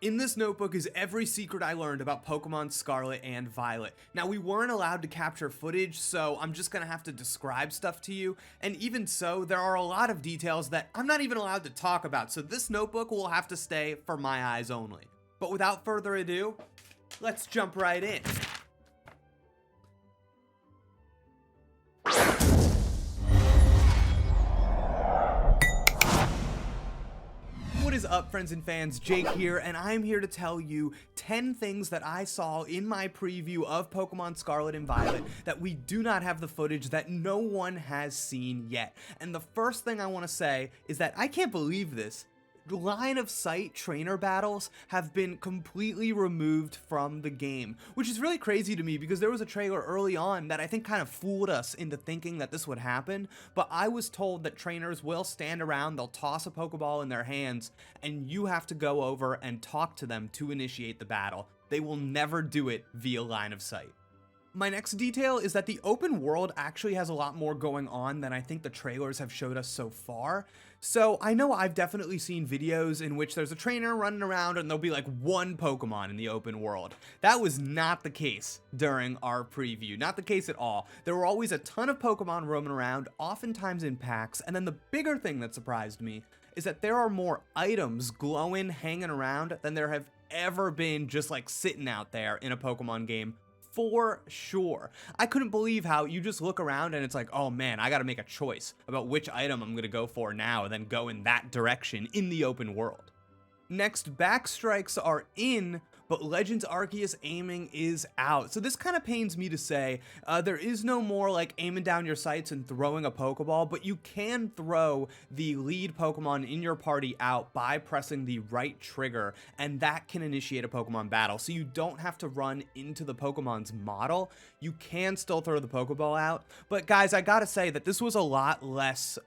In this notebook is every secret I learned about Pokemon Scarlet and Violet. Now, we weren't allowed to capture footage, so I'm just gonna have to describe stuff to you, and even so, there are a lot of details that I'm not even allowed to talk about, so this notebook will have to stay for my eyes only. But without further ado, let's jump right in. What is up, friends and fans? Jake here, and I'm here to tell you 10 things that I saw in my preview of Pokemon Scarlet and Violet that we do not have the footage that no one has seen yet. And the first thing I want to say is that I can't believe this. Line of sight trainer battles have been completely removed from the game, which is really crazy to me because there was a trailer early on that I think kind of fooled us into thinking that this would happen, but I was told that trainers will stand around, they'll toss a Pokeball in their hands, and you have to go over and talk to them to initiate the battle. They will never do it via line of sight. My next detail is that the open world actually has a lot more going on than I think the trailers have showed us so far. So I know I've definitely seen videos in which there's a trainer running around and there'll be like one Pokemon in the open world. That was not the case during our preview, not the case at all. There were always a ton of Pokemon roaming around, oftentimes in packs, and then the bigger thing that surprised me is that there are more items glowing, hanging around than there have ever been just like sitting out there in a Pokemon game. For sure. I couldn't believe how you just look around and it's like, oh man, I gotta make a choice about which item I'm gonna go for now and then go in that direction in the open world. Next, backstrikes are in, but Legends Arceus aiming is out. So this kind of pains me to say. There is no more like aiming down your sights and throwing a Pokeball, but you can throw the lead Pokemon in your party out by pressing the right trigger, and that can initiate a Pokemon battle. So you don't have to run into the Pokemon's model. You can still throw the Pokeball out. But guys, I gotta say that this was a lot less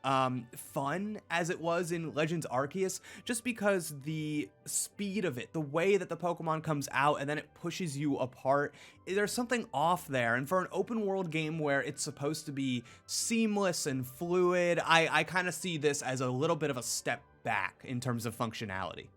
fun as it was in Legends Arceus, just because the speed of it, the way that the Pokemon comes out and then it pushes you apart, there's something off there. And for an open world game where it's supposed to be seamless and fluid, I kind of see this as a little bit of a step back in terms of functionality.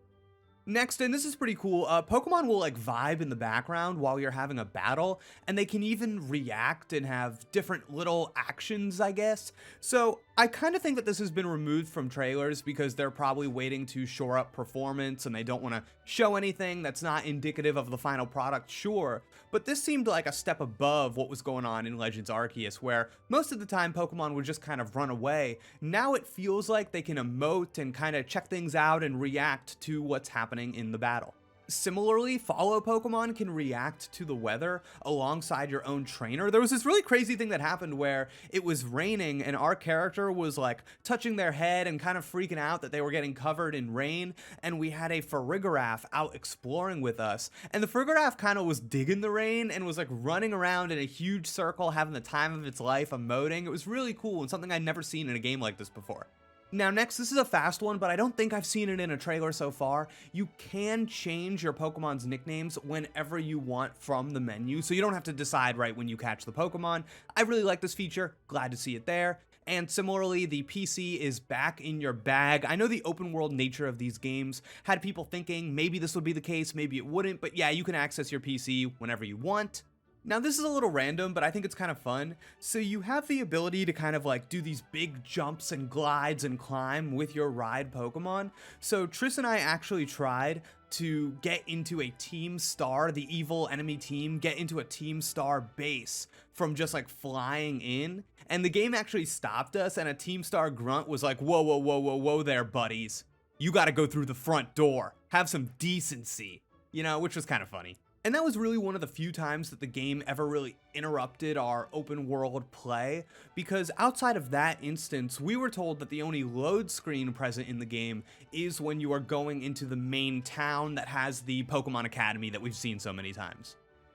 Next, and this is pretty cool, Pokemon will like vibe in the background while you're having a battle, and they can even react and have different little actions, I guess. So I kind of think that this has been removed from trailers because they're probably waiting to shore up performance and they don't want to show anything that's not indicative of the final product, sure. But this seemed like a step above what was going on in Legends Arceus, where most of the time Pokemon would just kind of run away. Now it feels like they can emote and kind of check things out and react to what's happening in the battle. Similarly, follow Pokemon can react to the weather alongside your own trainer. There was this really crazy thing that happened where it was raining and our character was like touching their head and kind of freaking out that they were getting covered in rain, and we had a Farigiraf out exploring with us, and the Farigiraf kind of was digging the rain and was like running around in a huge circle having the time of its life emoting. It was really cool and something I'd never seen in a game like this before. Now next, this is a fast one, but I don't think I've seen it in a trailer so far. You can change your Pokemon's nicknames whenever you want from the menu, so you don't have to decide right when you catch the Pokemon. I really like this feature, glad to see it there. And similarly, the PC is back in your bag. I know the open world nature of these games had people thinking maybe this would be the case, maybe it wouldn't, but yeah, you can access your PC whenever you want. Now this is a little random, but I think it's kind of fun. So you have the ability to kind of like do these big jumps and glides and climb with your ride Pokemon. So Triss and I actually tried to get into a Team Star, the evil enemy team, get into a Team Star base from just like flying in. And the game actually stopped us, and a Team Star grunt was like, whoa, whoa, whoa, whoa, whoa there, buddies. You gotta go through the front door. Have some decency, you know, which was kind of funny. And that was really one of the few times that the game ever really interrupted our open world play, because outside of that instance, we were told that the only load screen present in the game is when you are going into the main town that has the Pokemon Academy that we've seen so many times.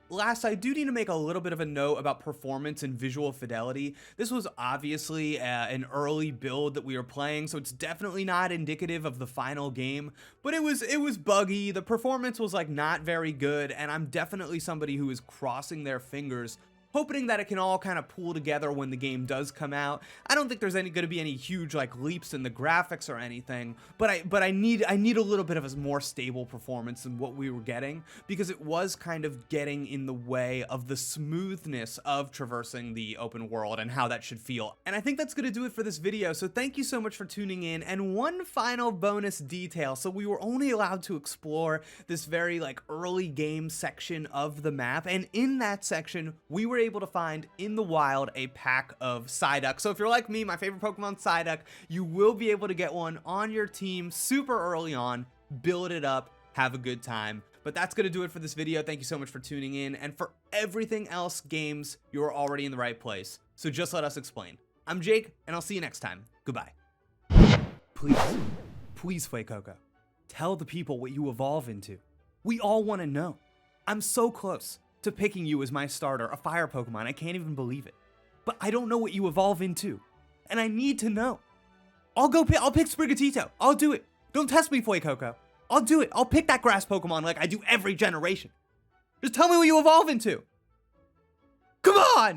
Last, I do need to make a little bit of a note about performance and visual fidelity. This was obviously an early build that we were playing, so it's definitely not indicative of the final game, but it was buggy. The performance was like not very good, and I'm definitely somebody who is crossing their fingers hoping that it can all kind of pool together when the game does come out. I don't think there's going to be any huge like leaps in the graphics or anything, but I need a little bit of a more stable performance than what we were getting, because it was kind of getting in the way of the smoothness of traversing the open world and how that should feel. And I think that's going to do it for this video. So thank you so much for tuning in. And one final bonus detail. So we were only allowed to explore this very like early game section of the map, and in that section we were able to find in the wild a pack of Psyduck. So if you're like me, my favorite Pokemon Psyduck, you will be able to get one on your team super early on, build it up, have a good time. But that's going to do it for this video. Thank you so much for tuning in, and for everything else games, you're already in the right place. So just let us explain. I'm Jake, and I'll see you next time. Goodbye. Please, Fuecoco, tell the people what you evolve into. We all want to know. I'm so close to picking you as my starter, a fire Pokemon. I can't even believe it. But I don't know what you evolve into, and I need to know. I'll pick Sprigatito. I'll do it. Don't test me, Fuecoco. I'll do it. I'll pick that grass Pokemon like I do every generation. Just tell me what you evolve into. Come on!